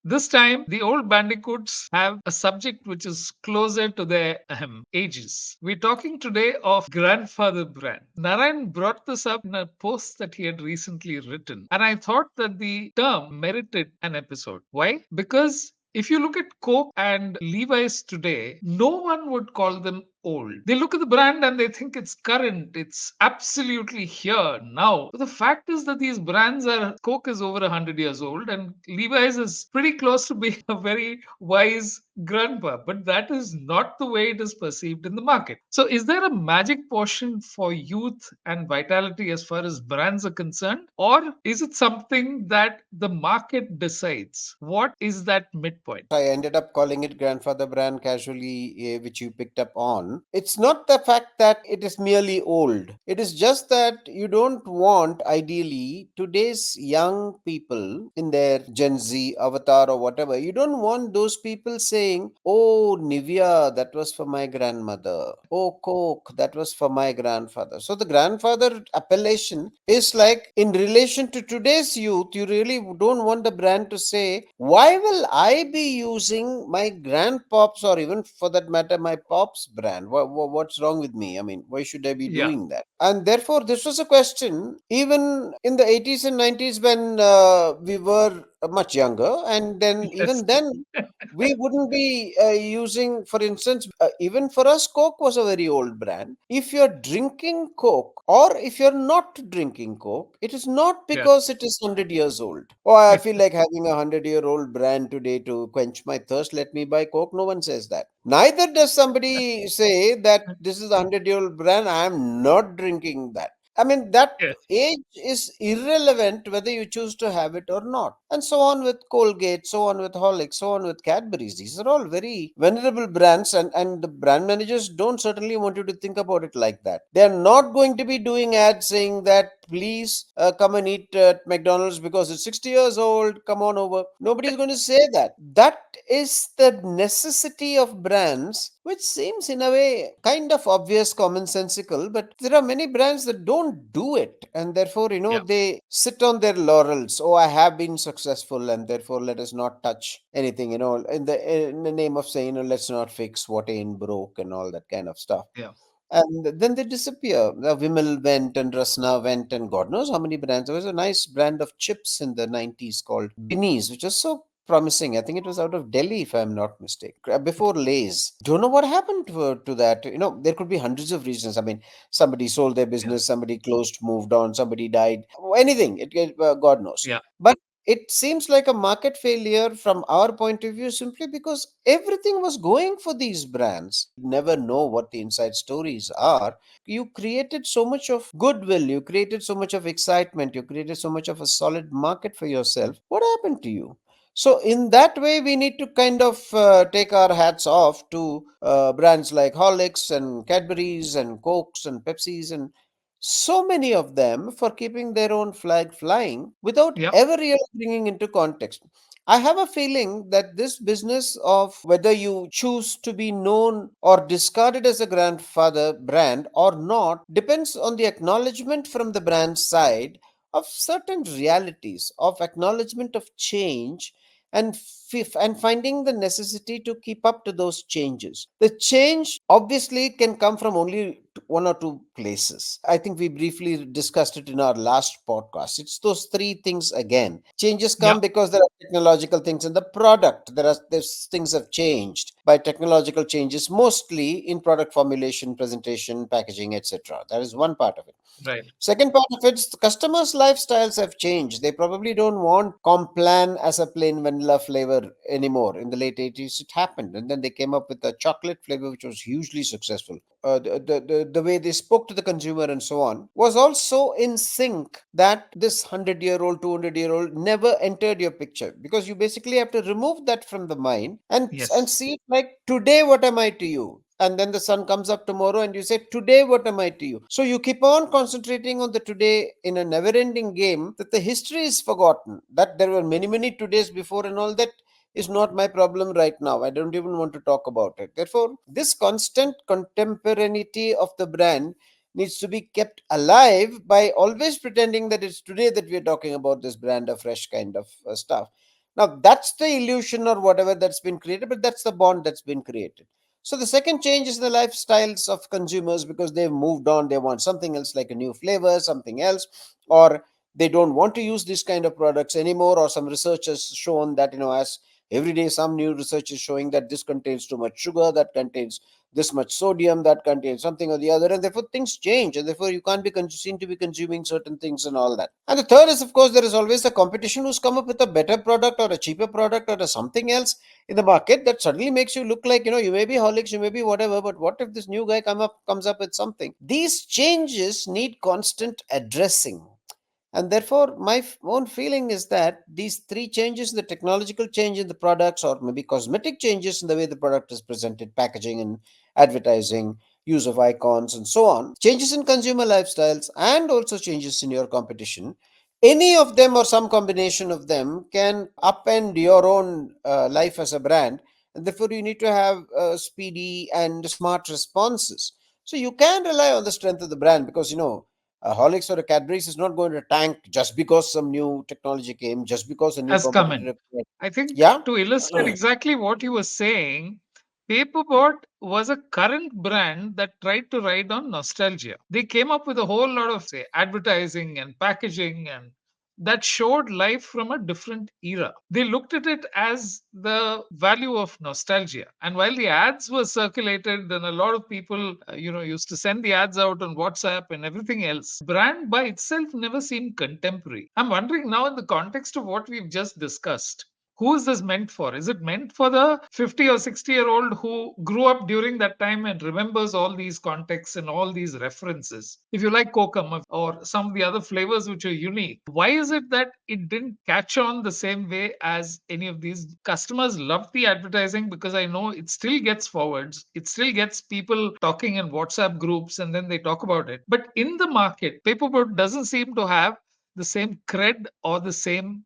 This time, the old bandicoots have a subject which is closer to their ages. We're talking today of grandfather brand. Narayan brought this up in a post that he had recently written, and I thought that the term merited an episode. Why? Because if you look at Coke and Levi's today, no one would call them old. They look at the brand and they think it's current, it's absolutely here now. But the fact is that these brands are, Coke is over 100 years old and Levi's is pretty close to being a very wise grandpa, but that is not the way it is perceived in the market. So, is there a magic potion for youth and vitality as far as brands are concerned, or is it something that the market decides? What is that midpoint? I ended up calling it grandfather brand casually, which you picked up on. It's not the fact that it is merely old. It is just that you don't want, ideally, today's young people in their Gen Z avatar or whatever, you don't want those people saying, oh, Nivea, that was for my grandmother. Oh, Coke, that was for my grandfather. So the grandfather appellation is like, in relation to today's youth, you really don't want the brand to say, why will I be using my grandpops, or even for that matter, my pops brand? What's wrong with me? I mean, why should I be Yeah. doing that? And therefore, this was a question even in the 80s and 90s when we were much younger. And then, Yes. even then, we wouldn't be using, for instance, even for us, Coke was a very old brand. If you're drinking Coke or if you're not drinking Coke, it is not Yeah. because it is 100 years old. Oh, I feel like having a 100-year-old brand today to quench my thirst. Let me buy Coke. No one says that. Neither does somebody say that this is a 100-year-old brand. I'm not drinking that. I mean, that Yes. age is irrelevant whether you choose to have it or not. And so on with Colgate, so on with Horlicks, so on with Cadbury's. These are all very venerable brands, and the brand managers don't certainly want you to think about it like that. They are not going to be doing ads saying that please come and eat at McDonald's because it's 60 years old, come on over. Nobody's going to say that. That is the necessity of brands, which seems in a way kind of obvious, commonsensical, but there are many brands that don't do it, and therefore, Yeah. they sit on their laurels. Oh, I have been successful, and therefore let us not touch anything, in the name of saying, let's not fix what ain't broke and all that kind of stuff. Yeah. And then they disappear. Vimal went and Rasna went, and God knows how many brands. There was a nice brand of chips in the 90s called Binnies, which was so promising. I think it was out of Delhi, if I'm not mistaken, before Lay's. Don't know what happened to that. There could be hundreds of reasons. I mean, somebody sold their Yeah. business, somebody closed, moved on, somebody died, anything. God knows. Yeah. But it seems like a market failure from our point of view, simply because everything was going for these brands. Never know what the inside stories are. You created so much of goodwill, you created so much of excitement, you created so much of a solid market for yourself. What happened to you? So in that way, we need to kind of take our hats off to brands like Horlicks and Cadbury's and Cokes and Pepsis and so many of them, for keeping their own flag flying without Yeah. ever really bringing into context. I have a feeling that this business of whether you choose to be known or discarded as a grandfather brand or not depends on the acknowledgement from the brand side of certain realities, of acknowledgement of change, and finding the necessity to keep up to those changes. The change obviously can come from only one or two places. I think we briefly discussed it in our last podcast. It's those three things again. Changes Yeah. come because there are technological things in the product. There's things have changed by technological changes, mostly in product formulation, presentation, packaging, etc. That is one part of it. Right. Second part of it, the customers' lifestyles have changed. They probably don't want Complan as a plain vanilla flavor anymore. In the late 80s, it happened. And then they came up with a chocolate flavor, which was hugely successful. The way they spoke to the consumer and so on was also in sync that this 100-year-old, 200-year-old never entered your picture, because you basically have to remove that from the mind and Yes. see it like, today, what am I to you? And then the sun comes up tomorrow and you say, today, what am I to you? So you keep on concentrating on the today in a never ending game, that the history is forgotten, that there were many, many todays before, and all that is not my problem right now. I don't even want to talk about it. Therefore, this constant contemporaneity of the brand needs to be kept alive by always pretending that it's today that we are talking about this brand of fresh kind of stuff. Now, that's the illusion or whatever that's been created, but that's the bond that's been created. So, the second change is the lifestyles of consumers because they've moved on. They want something else, like a new flavor, something else, or they don't want to use these kind of products anymore. Or some research has shown that, as every day, some new research is showing that this contains too much sugar, that contains this much sodium, that contains something or the other, and therefore things change, and therefore you can't be seen to be consuming certain things and all that. And the third is, of course, there is always the competition who's come up with a better product or a cheaper product or a something else in the market that suddenly makes you look like, you may be Horlicks, you may be whatever, but what if this new guy comes up with something? These changes need constant addressing. And therefore, my own feeling is that these three changes, the technological change in the products, or maybe cosmetic changes in the way the product is presented, packaging and advertising, use of icons, and so on, changes in consumer lifestyles, and also changes in your competition, any of them or some combination of them can upend your own life as a brand. And therefore, you need to have speedy and smart responses. So you can rely on the strength of the brand because, a Horlicks or a Cadbury's is not going to tank just because some new technology came, just because a new Has come in. competitor appeared. I think Yeah. to illustrate exactly what you were saying, Paperboard was a current brand that tried to ride on nostalgia. They came up with a whole lot of, say, advertising and packaging and that showed life from a different era. They looked at it as the value of nostalgia. And while the ads were circulated, then a lot of people, used to send the ads out on WhatsApp and everything else. Brand by itself never seemed contemporary. I'm wondering now, in the context of what we've just discussed, who is this meant for? Is it meant for the 50 or 60-year old who grew up during that time and remembers all these contexts and all these references? If you like Kokum or some of the other flavors which are unique, why is it that it didn't catch on the same way as any of these? Customers love the advertising because I know it still gets forwards, it still gets people talking in WhatsApp groups and then they talk about it. But in the market, paperboard doesn't seem to have the same cred or the same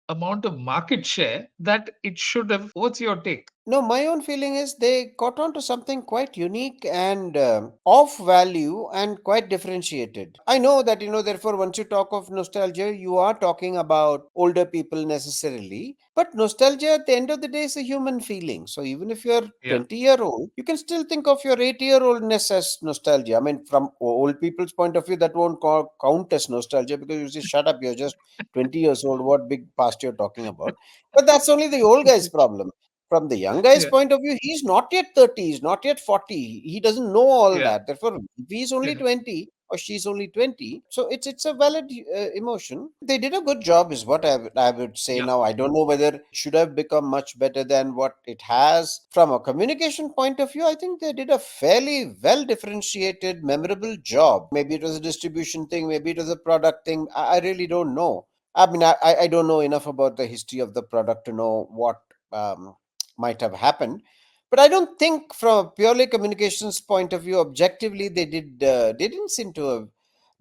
amount of market share that it should have. What's your take? No, my own feeling is they caught on to something quite unique and of value and quite differentiated. I know that, therefore, once you talk of nostalgia, you are talking about older people necessarily. But nostalgia at the end of the day is a human feeling. So even if you're Yeah, 20-year-old, you can still think of your 80-year-oldness as nostalgia. I mean, from old people's point of view, that won't count as nostalgia because you say, shut up, you're just 20 years old. What big past you're talking about? But that's only the old guy's problem. From the young guy's yeah, point of view, he's not yet 30, he's not yet 40. He doesn't know all yeah, that. Therefore, if he's only yeah, 20 or she's only 20, so it's a valid emotion. They did a good job, is what I would say. yeah. Now, I don't know whether it should have become much better than what it has. From a communication point of view, I think they did a fairly well differentiated, memorable job. Maybe it was a distribution thing, maybe it was a product thing. I really don't know. I mean, I don't know enough about the history of the product to know what um, might have happened. But I don't think, from a purely communications point of view, objectively, they didn't seem to have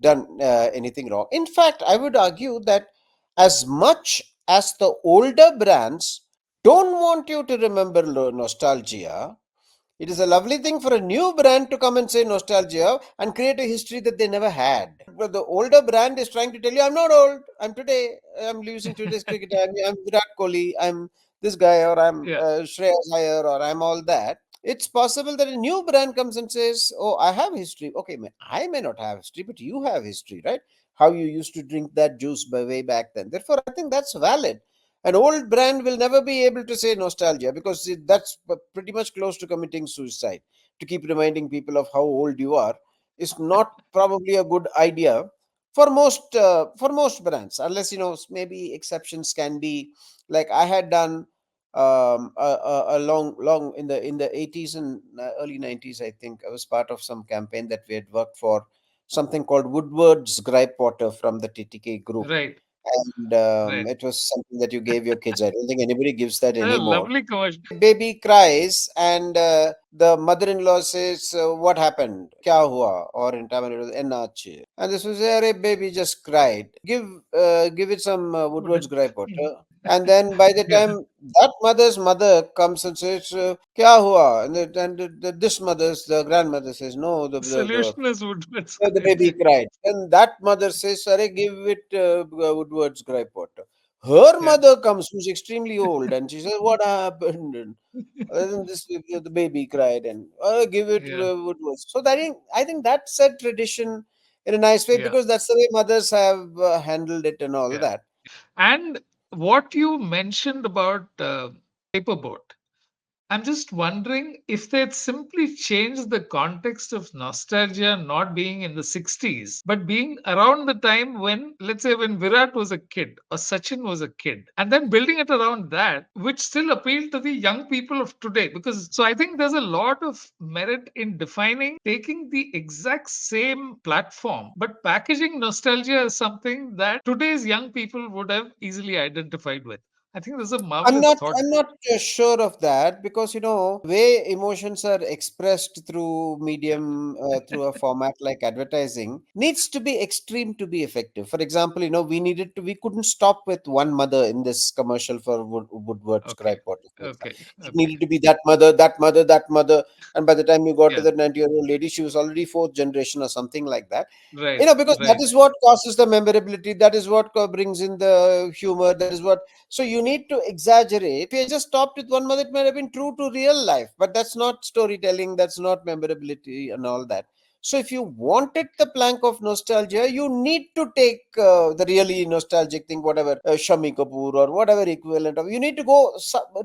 done anything wrong. In fact, I would argue that as much as the older brands don't want you to remember nostalgia, it is a lovely thing for a new brand to come and say nostalgia and create a history that they never had. But the older brand is trying to tell you, I'm not old. I'm today. I'm using today's cricketer. I'm Virat Kohli. I'm this guy, or I'm Yeah. Shreyas Iyer, or I'm all that. It's possible that a new brand comes and says, "Oh, I have history." Okay, I may not have history, but you have history, right? How you used to drink that juice by way back then. Therefore, I think that's valid. An old brand will never be able to say nostalgia because that's pretty much close to committing suicide. To keep reminding people of how old you are is not probably a good idea for most brands, unless maybe exceptions can be, like I had done a long in the 80s and early 90s. I think I was part of some campaign that we had worked for, something called Woodward's Gripe Water from the TTK group, Right, and right. it was something that you gave your kids. I don't think anybody gives that A anymore. lovely commercial. Baby cries, and the mother-in-law says, "What happened? Kya hua?" Or in Tamil, it was "Ennachu." And this was, "Arey, baby just cried. Give it some Woodward's gripe water." And then by the Yeah. time that mother's mother comes and says, "Kya hua?" And this the grandmother says, "No, Solution is Woodward's the grape. baby cried." And that mother says, "Sorry, give it Woodward's gripe water." Her Yeah. mother comes, who's extremely old, and she says, "What happened?" And then the baby cried, and give it Yeah. what was. So I think that's a tradition in a nice way, Yeah. because that's the way mothers have handled it and all Yeah. that. And what you mentioned about paperboat, I'm just wondering if they'd simply changed the context of nostalgia not being in the 60s, but being around the time when, let's say, when Virat was a kid or Sachin was a kid, and then building it around that, which still appealed to the young people of today. Because, so I think there's a lot of merit in defining, taking the exact same platform, but packaging nostalgia as something that today's young people would have easily identified with. I think there's a I'm marvelous not. thought I'm there. not sure of that, because way emotions are expressed through Yeah. medium, through a format like advertising, needs to be extreme to be effective. For example, we couldn't stop with one mother in this commercial for Woodward's Okay. gripe water, for example. Okay. It Okay. needed to be that mother, that mother, that mother, and by the time you got to Yeah. the 90-year-old lady, she was already fourth generation or something like that. Right. Because that Right. is what causes the memorability. That is what brings in the humor. That is what. So you need to exaggerate. If you just stopped with one mother, it might have been true to real life, but that's not storytelling. That's not memorability and all that. So if you wanted the plank of nostalgia, you need to take the really nostalgic thing, whatever Shami Kapoor or whatever equivalent of. You need to go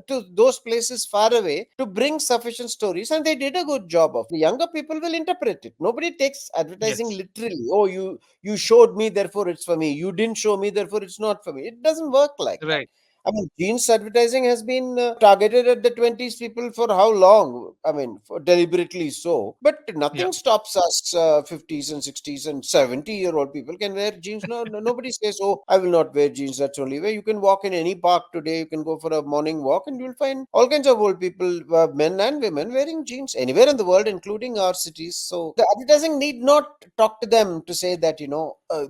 to those places far away to bring sufficient stories, and they did a good job of. The younger people will interpret it. Nobody takes advertising Yes. literally. Oh, you showed me, therefore it's for me. You didn't show me, therefore it's not for me. It doesn't work like that. Right. I mean, jeans advertising has been targeted at the 20s people for how long? I mean, deliberately so. But Yeah. nothing stops us, 50s and 60s and 70-year-old people can wear jeans. Nobody says, oh, I will not wear jeans. That's only way. You can walk in any park today. You can go for a morning walk and you'll find all kinds of old people, men and women, wearing jeans anywhere in the world, including our cities. So the advertising need not talk to them to say that,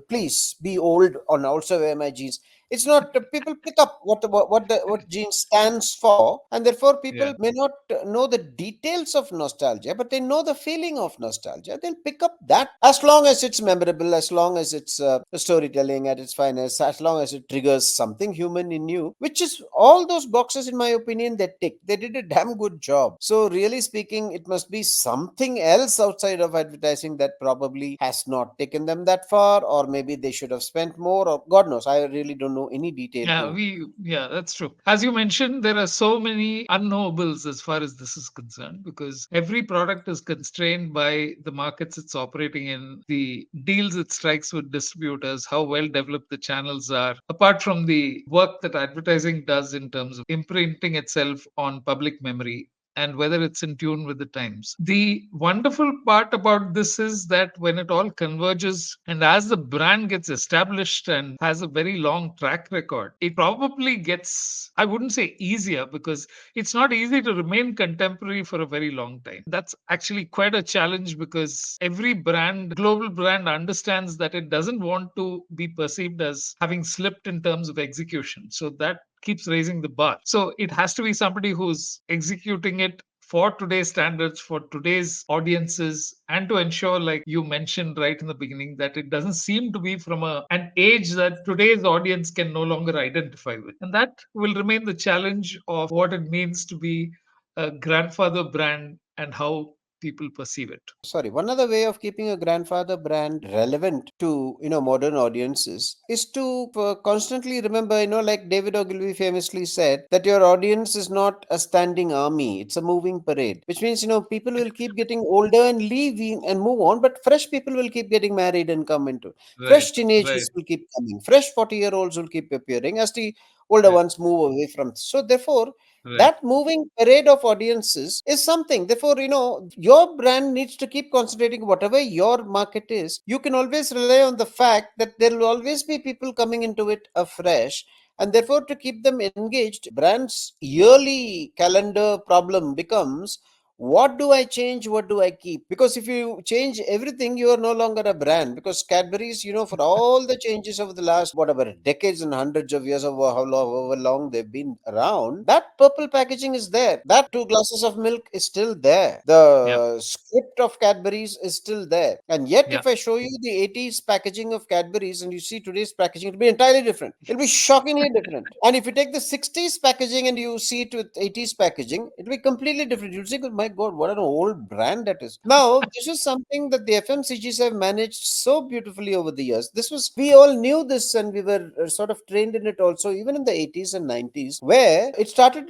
please be old and also wear my jeans. It's not. People pick up what gene stands for, and therefore people Yeah. may not know the details of nostalgia, but they know the feeling of nostalgia. They'll pick up that, as long as it's memorable, as long as it's storytelling at its finest, as long as it triggers something human in you, which is all those boxes, in my opinion, they tick. They did a damn good job. So really speaking, it must be something else outside of advertising that probably has not taken them that far, or maybe they should have spent more, or God knows. I really don't know any detail Yeah, to. yeah, that's true. As you mentioned, there are so many unknowables as far as this is concerned because every product is constrained by the markets it's operating in, the deals it strikes with distributors, how well developed the channels are, apart from the work that advertising does in terms of imprinting itself on public memory and whether it's in tune with the times. The wonderful part about this is that when it all converges and as the brand gets established and has a very long track record, it probably gets, I wouldn't say easier because it's not easy to remain contemporary for a very long time. That's actually quite a challenge because every brand, global brand, understands that it doesn't want to be perceived as having slipped in terms of execution. So that keeps raising the bar. So it has to be somebody who's executing it for today's standards, for today's audiences, and to ensure, like you mentioned right in the beginning, that it doesn't seem to be from an age that today's audience can no longer identify with. And that will remain the challenge of what it means to be a grandfather brand and how people perceive it. Sorry, one other way of keeping a grandfather brand relevant to modern audiences is to constantly remember, like David Ogilvy famously said, that your audience is not a standing army, it's a moving parade, which means people will keep getting older and leaving and move on, but fresh people will keep getting married and come into. Right, Fresh teenagers right, will keep coming, fresh 40-year-olds will keep appearing as the older right, ones move away from. So therefore, right. that moving parade of audiences is something. Therefore, your brand needs to keep concentrating. Whatever your market is, you can always rely on the fact that there will always be people coming into it afresh, and therefore to keep them engaged, brands yearly calendar problem becomes, what do I change, what do I keep? Because if you change everything, you are no longer a brand. Because Cadbury's, for all the changes over the last whatever decades and hundreds of years, of however long they've been around, that purple packaging is there. That two glasses of milk is still there. Yeah. The script of Cadbury's is still there. And yet, Yeah. if I show you the 80s packaging of Cadbury's and you see today's packaging, it'll be entirely different. It'll be Yes. shockingly different. And if you take the 60s packaging and you see it with 80s packaging, it'll be completely different. You'll say, my God, what an old brand that is. Now, this is something that the FMCGs have managed so beautifully over the years. We all knew this and we were sort of trained in it also, even in the 80s and 90s, where it started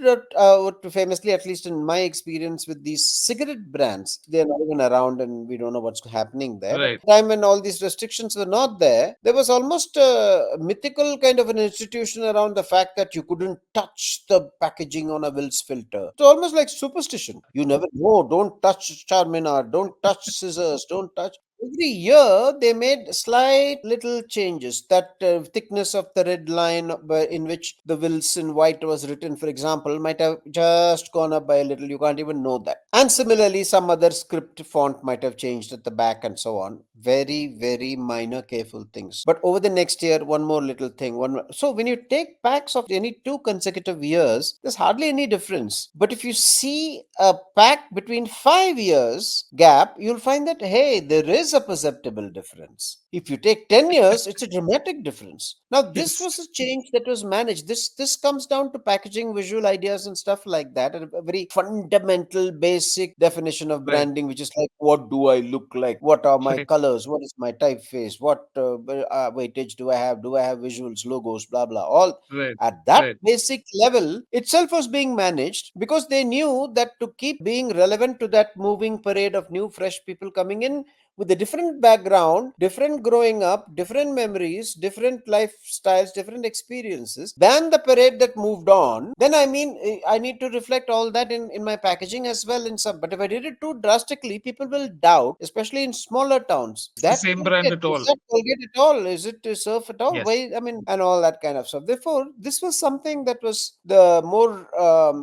famously, at least in my experience, with these cigarette brands. They're not even around and we don't know what's happening there. But Right. time when all these restrictions were not there, there was almost a mythical kind of an institution around the fact that you couldn't touch the packaging on a Wills filter. It's almost like superstition. You never know, don't touch Charminar, don't touch scissors, don't touch. Every year they made slight little changes. That thickness of the red line in which the Wills in white was written, for example, might have just gone up by a little. You can't even know that. And similarly, some other script font might have changed at the back and so on. Very, very minor, careful things. But over the next year, one more little thing. So when you take packs of any 2 consecutive years, there's hardly any difference. But if you see a pack between 5 years gap, you'll find that hey, there is a perceptible difference. If you take 10 years, it's a dramatic difference. Now, this Yes. was a change that was managed. This comes down to packaging, visual ideas, and stuff like that. A very fundamental, basic definition of Right. branding, which is like, what do I look like? What are my Right. colors? What is my typeface? What weightage do I have? Do I have visuals, logos, blah, blah? All Right. at that Right. basic level itself was being managed because they knew that to keep being relevant to that moving parade of new, fresh people coming in with a different background, different growing up, different memories, different lifestyles, different experiences than the parade that moved on, then I need to reflect all that in my packaging as well in some. But if I did it too drastically, people will doubt, especially in smaller towns. It's the That same brand Colgate, at is all. that Colgate at all? Is it Surf at all? Yes. Why? And all that kind of stuff. Therefore, this was something that was the more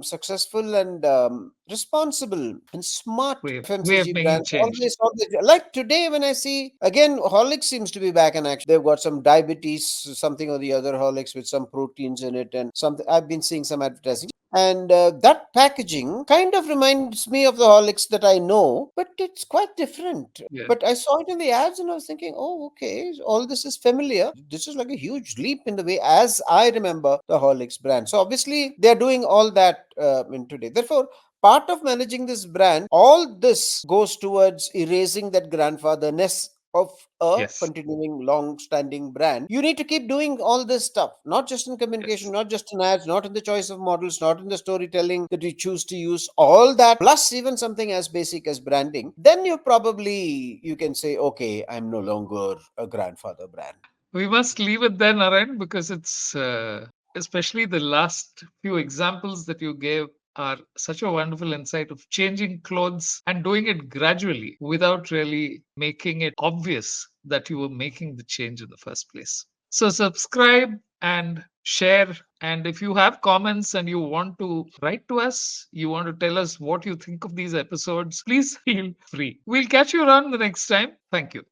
successful and responsible and smart Way FMCG of making brands. change. Always, like today when I see again Horlicks seems to be back in action. They've got some diabetes something or the other Horlicks with some proteins in it and something. I've been seeing some advertising. And that packaging kind of reminds me of the Horlicks that I know, but it's quite different. Yeah. But I saw it in the ads and I was thinking, oh, okay, all this is familiar. This is like a huge leap in the way as I remember the Horlicks brand. So obviously they're doing all that in today. Therefore, part of managing this brand, all this goes towards erasing that grandfatherness of a Yes. continuing long standing brand. You need to keep doing all this stuff, not just in communication, Yes. not just in ads, not in the choice of models, not in the storytelling that you choose to use, all that plus even something as basic as branding. Then you can say, okay, I'm no longer a grandfather brand. We must leave it there, Narayan, because it's especially the last few examples that you gave are such a wonderful insight of changing clothes and doing it gradually without really making it obvious that you were making the change in the first place. So, subscribe and share. And if you have comments and you want to write to us, you want to tell us what you think of these episodes, please feel free. We'll catch you around the next time. Thank you.